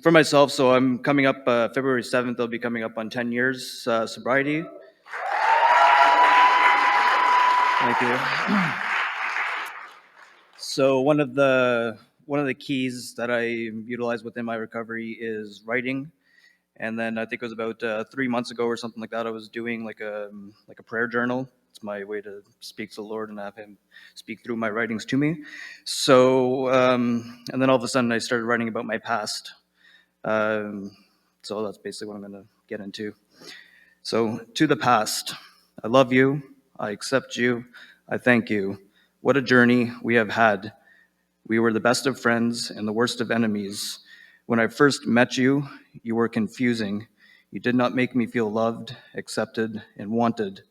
For myself, so I'm coming up February 7th. I'll be coming up on 10 years sobriety. Thank you. So one of the keys that I utilize within my recovery is writing. And then I think it was about 3 months ago or something like that. I was doing like a prayer journal. It's my way to speak to the Lord and have Him speak through my writings to me. So and then all of a sudden I started writing about my past. Um, so that's basically what I'm going to get into. So, to the past, I love you, I accept you, I thank you. What a journey we have had. We were the best of friends and the worst of enemies. When I first met you, you were confusing. You did not make me feel loved, accepted, and wanted.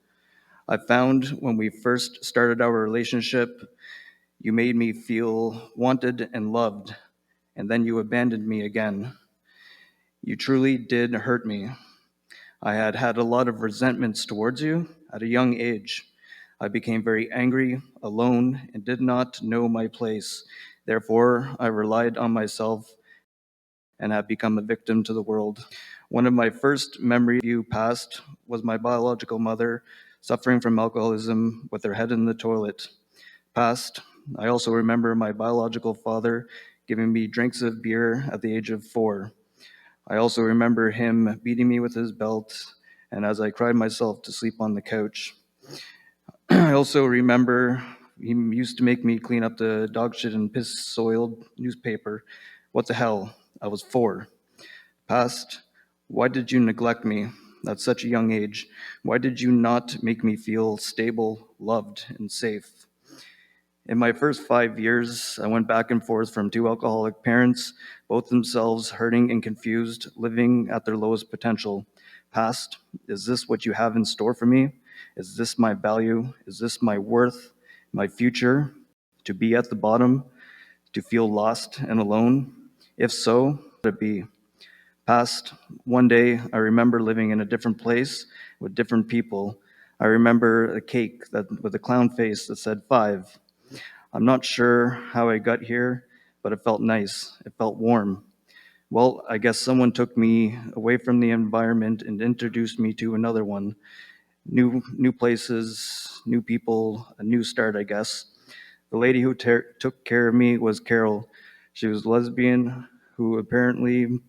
I found when we first started our relationship, you made me feel wanted and loved, and then you abandoned me again. You truly did hurt me. I had had a lot of resentments towards you at a young age. I became very angry, alone, and did not know my place. Therefore, I relied on myself and have become a victim to the world. One of my first memories of you past was my biological mother suffering from alcoholism with her head in the toilet. Past, I also remember my biological father giving me drinks of beer at the age of 4. I also remember him beating me with his belt, and as I cried myself to sleep on the couch. I also remember he used to make me clean up the dog shit and piss soiled newspaper. What the hell? I was 4. Past, why did you neglect me at such a young age? Why did you not make me feel stable, loved, and safe? In my first 5 years, I went back and forth from 2 alcoholic parents, both themselves hurting and confused, living at their lowest potential. Past, is this what you have in store for me? Is this my value? Is this my worth, my future? To be at the bottom, to feel lost and alone? If so, let it be. Past, one day I remember living in a different place with different people. I remember a cake that with a clown face that said 5. I'm not sure how I got here, but it felt nice. It felt warm. Well, I guess someone took me away from the environment and introduced me to another one. New places, new people, a new start, I guess. The lady who took care of me was Carol. She was a lesbian who apparently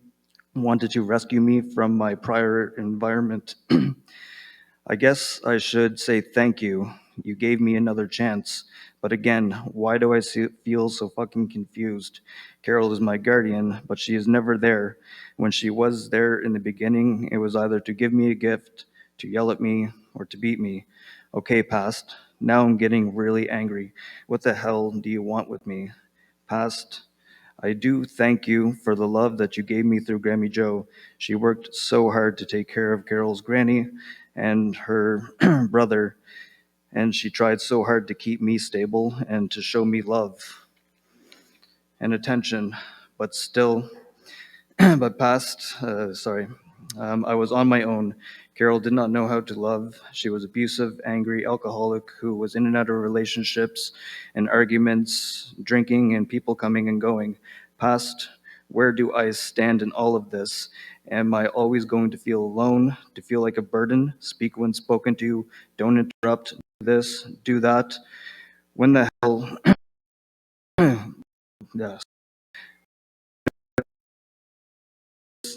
wanted to rescue me from my prior environment. I guess I should say thank you. You gave me another chance. But again, why do I feel so fucking confused? Carol is my guardian, but she is never there. When she was there in the beginning, it was either to give me a gift, to yell at me, or to beat me. Okay, past. Now I'm getting really angry. What the hell do you want with me? Past. I do thank you for the love that you gave me through Grammy Joe. She worked so hard to take care of Carol's granny and her brother, and she tried so hard to keep me stable and to show me love and attention, but still, but past, I was on my own. Carol did not know how to love. She was abusive, angry, alcoholic who was in and out of relationships and arguments, drinking, and people coming and going. Past, where do I stand in all of this? Am I always going to feel alone, to feel like a burden? Speak when spoken to, don't interrupt, do this, do that. When the hell? Yes,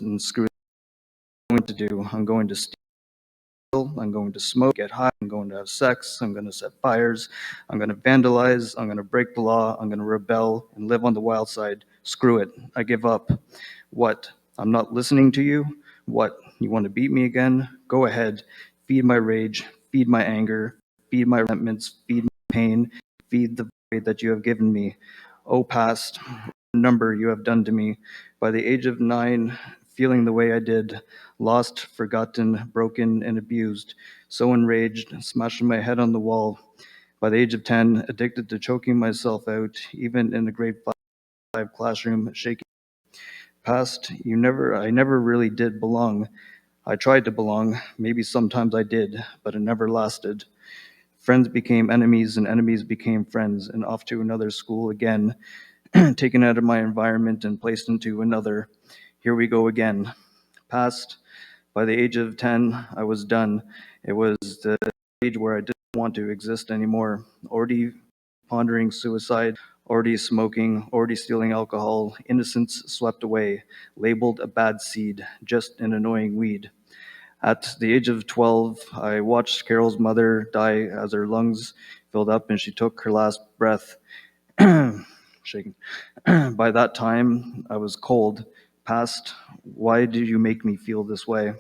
and screw what I'm going to do. I'm going to steal. I'm going to smoke, get high. I'm going to have sex. I'm going to set fires. I'm going to vandalize. I'm going to break the law. I'm going to rebel and live on the wild side. Screw it. I give up. What? I'm not listening to you? What? You want to beat me again? Go ahead. Feed my rage. Feed my anger. Feed my resentments. Feed my pain. Feed the void that you have given me. Oh, past, number you have done to me. By the age of 9, feeling the way I did, lost, forgotten, broken, and abused, so enraged, smashing my head on the wall. By the age of 10, addicted to choking myself out, even in the grade 5 classroom, shaking. Past, I never really did belong. I tried to belong, maybe sometimes I did, but it never lasted. Friends became enemies, and enemies became friends, and off to another school again, taken out of my environment and placed into another. Here we go again. Past. By the age of 10, I was done. It was the age where I didn't want to exist anymore. Already pondering suicide, already smoking, already stealing alcohol, innocence swept away, labeled a bad seed, just an annoying weed. At the age of 12, I watched Carol's mother die as her lungs filled up and she took her last breath. Shaking. By that time, I was cold. Past, why did you make me feel this way?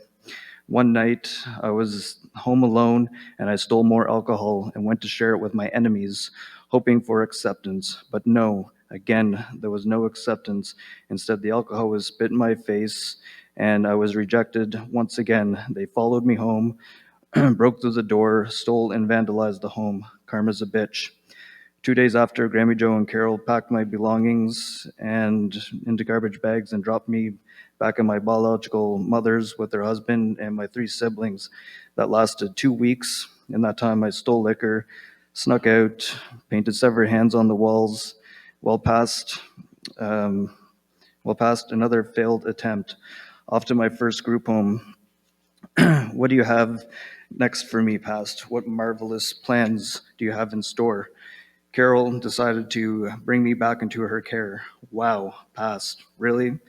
One night, I was home alone and I stole more alcohol and went to share it with my enemies, hoping for acceptance. But no, again, there was no acceptance. Instead, the alcohol was spit in my face and I was rejected once again. They followed me home, broke through the door, stole and vandalized the home. Karma's a bitch. 2 days after, Grammy Joe and Carol packed my belongings and into garbage bags and dropped me back at my biological mother's with her husband and my 3 siblings. That lasted 2 weeks. In that time, I stole liquor, snuck out, painted severed hands on the walls, well past, um, well past another failed attempt. Off to my first group home. What do you have next for me, past? What marvelous plans do you have in store? Carol decided to bring me back into her care. Wow, past. Really?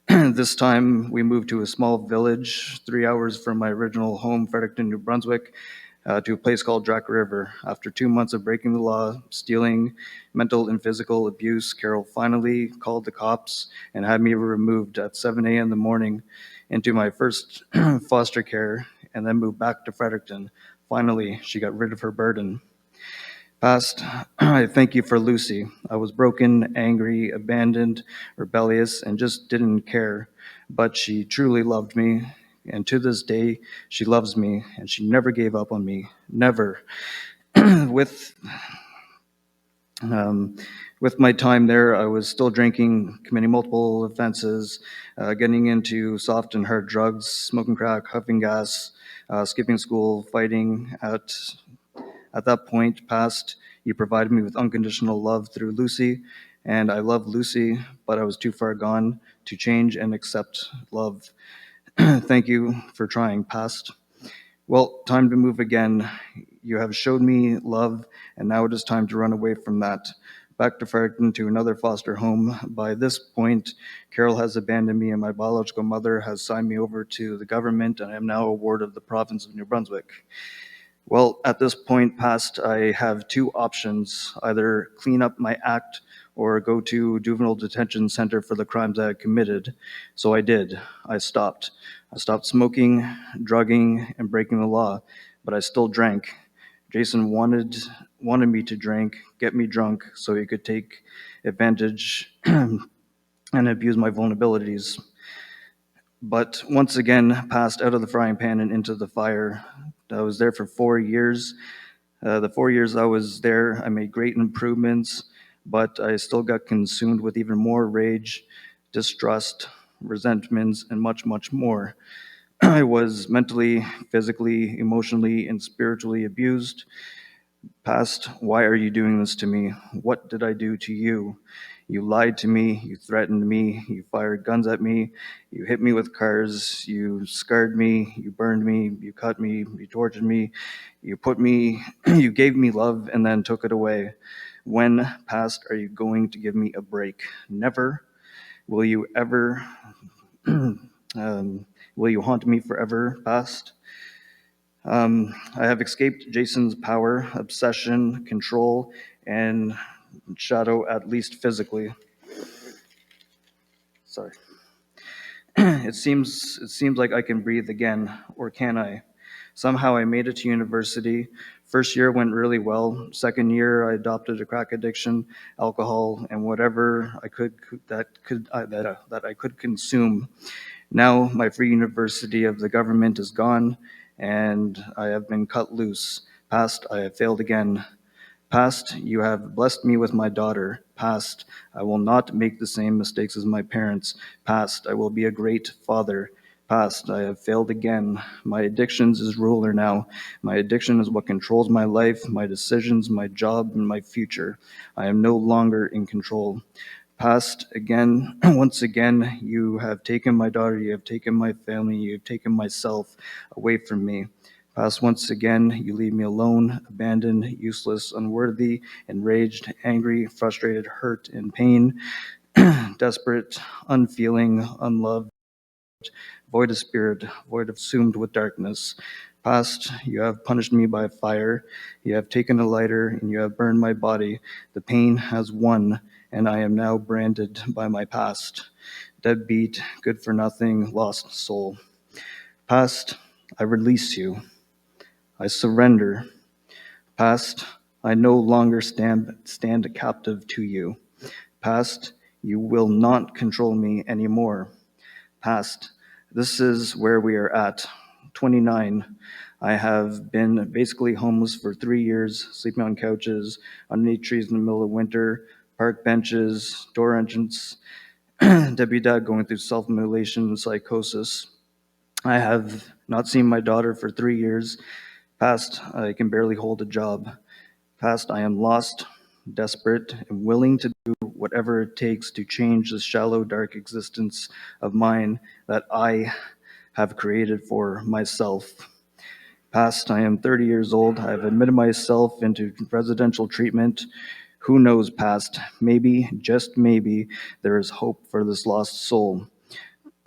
This time we moved to a small village 3 hours from my original home, Fredericton, New Brunswick, to a place called Drac River. After 2 months of breaking the law, stealing, mental and physical abuse, Carol finally called the cops and had me removed at 7 a.m. in the morning into my first foster care and then moved back to Fredericton. Finally, she got rid of her burden. Past, I thank you for Lucy. I was broken, angry, abandoned, rebellious, and just didn't care. But she truly loved me, and to this day, she loves me, and she never gave up on me. Never. with um, with my time there, I was still drinking, committing multiple offenses, getting into soft and hard drugs, smoking crack, huffing gas, skipping school, fighting at that point past, you provided me with unconditional love through Lucy, and I love Lucy, but I was too far gone to change and accept love. Thank you for trying, past. Well, time to move again. You have showed me love, and now it is time to run away from that. Back to Fredericton to another foster home. By this point, Carol has abandoned me, and my biological mother has signed me over to the government, and I am now a ward of the province of New Brunswick. Well, at this point past, I have two options, either clean up my act or go to juvenile detention center for the crimes I had committed. So I did. I stopped. I stopped smoking, drugging, and breaking the law, but I still drank. Jason wanted me to drink, get me drunk, so he could take advantage and abuse my vulnerabilities. But once again, passed out of the frying pan and into the fire. I was there for 4 years. The 4 years I was there, I made great improvements, but I still got consumed with even more rage, distrust, resentments, and much, much more. I was mentally, physically, emotionally, and spiritually abused. Past, why are you doing this to me? What did I do to you? You lied to me, you threatened me, you fired guns at me, you hit me with cars, you scarred me, you burned me, you cut me, you tortured me, you put me, you gave me love and then took it away. When, past, are you going to give me a break? Never. Will you ever, will you haunt me forever, past? I have escaped Jason's power, obsession, control, and shadow, at least physically. Sorry. It seems like I can breathe again, or can I? Somehow I made it to university. First year went really well. Second year I adopted a crack addiction, alcohol, and whatever I could that I could consume. Now my free university of the government is gone, and I have been cut loose. Past, I have failed again. Past, you have blessed me with my daughter. Past, I will not make the same mistakes as my parents. Past, I will be a great father. Past, I have failed again. My addictions is ruler now. My addiction is what controls my life, my decisions, my job, and my future. I am no longer in control. Past, again, once again, you have taken my daughter, you have taken my family, you have taken myself away from me. Past, once again, you leave me alone, abandoned, useless, unworthy, enraged, angry, frustrated, hurt, in pain, desperate, unfeeling, unloved, void of spirit, void of consumed with darkness. Past, you have punished me by fire, you have taken a lighter, and you have burned my body. The pain has won, and I am now branded by my past. Deadbeat, good for nothing, lost soul. Past, I release you. I surrender. Past, I no longer stand captive to you. Past, you will not control me anymore. Past, this is where we are at. 29. I have been basically homeless for 3 years, sleeping on couches, underneath trees in the middle of winter, park benches, door entrance, Debbie Dad going through self-mutilation and psychosis. I have not seen my daughter for 3 years. Past, I can barely hold a job. Past, I am lost, desperate, and willing to do whatever it takes to change this shallow, dark existence of mine that I have created for myself. Past, I am 30 years old. I have admitted myself into residential treatment. Who knows, past? Maybe, just maybe, there is hope for this lost soul.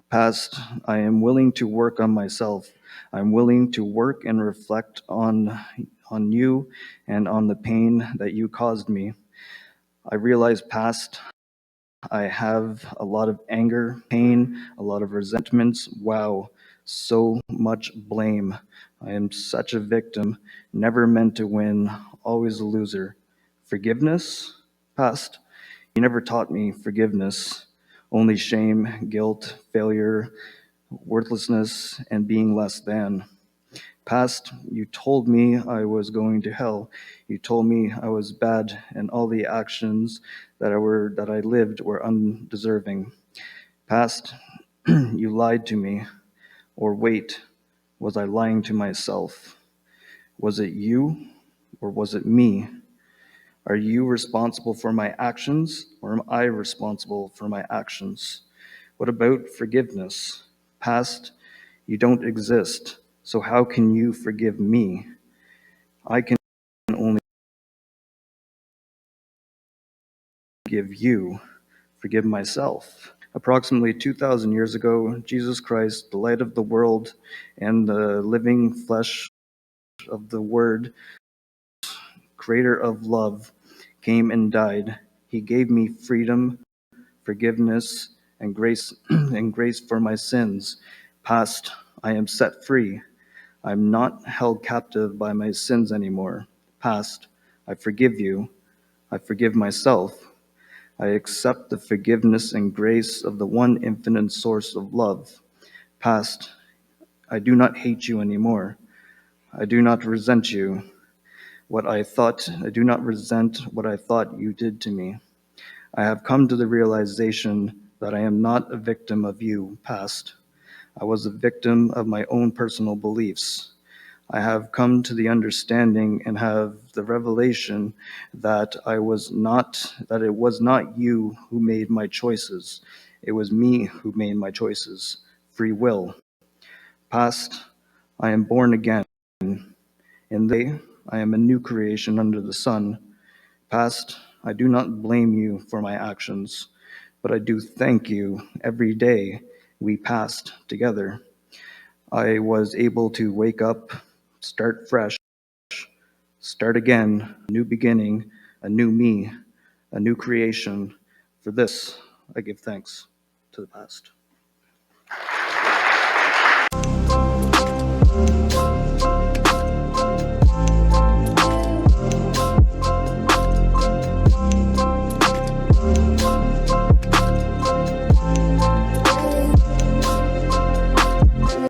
Past, I am willing to work on myself. I'm willing to work and reflect on you and on the pain that you caused me. I realize past, I have a lot of anger, pain, a lot of resentments. Wow, so much blame. I am such a victim, never meant to win, always a loser. Forgiveness? Past, you never taught me forgiveness. Only shame, guilt, failure, worthlessness, and being less than. Past, you told me I was going to hell. You told me I was bad, and all the actions that I lived were undeserving. Past, you lied to me. Or wait, was I lying to myself? Was it you, or was it me? Are you responsible for my actions, or am I responsible for my actions? What about forgiveness? Past, you don't exist, so how can you forgive me? I can only forgive you, forgive myself. Approximately 2,000 years ago, Jesus Christ, the light of the world and the living flesh of the Word, creator of love, came and died. He gave me freedom, forgiveness, and grace and grace for my sins. Past, I am set free. I'm not held captive by my sins anymore. Past, I forgive you. I forgive myself. I accept the forgiveness and grace of the one infinite source of love. Past, I do not hate you anymore. I do not resent you. I do not resent what I thought you did to me. I have come to the realization that I am not a victim of you, past. I was a victim of my own personal beliefs. I have come to the understanding and have the revelation that that it was not you who made my choices. It was me who made my choices. Free will. Past, I am born again. In they, I am a new creation under the sun. Past, I do not blame you for my actions, but I do thank you every day we passed together. I was able to wake up, start fresh, start again, a new beginning, a new me, a new creation. For this, I give thanks to the past.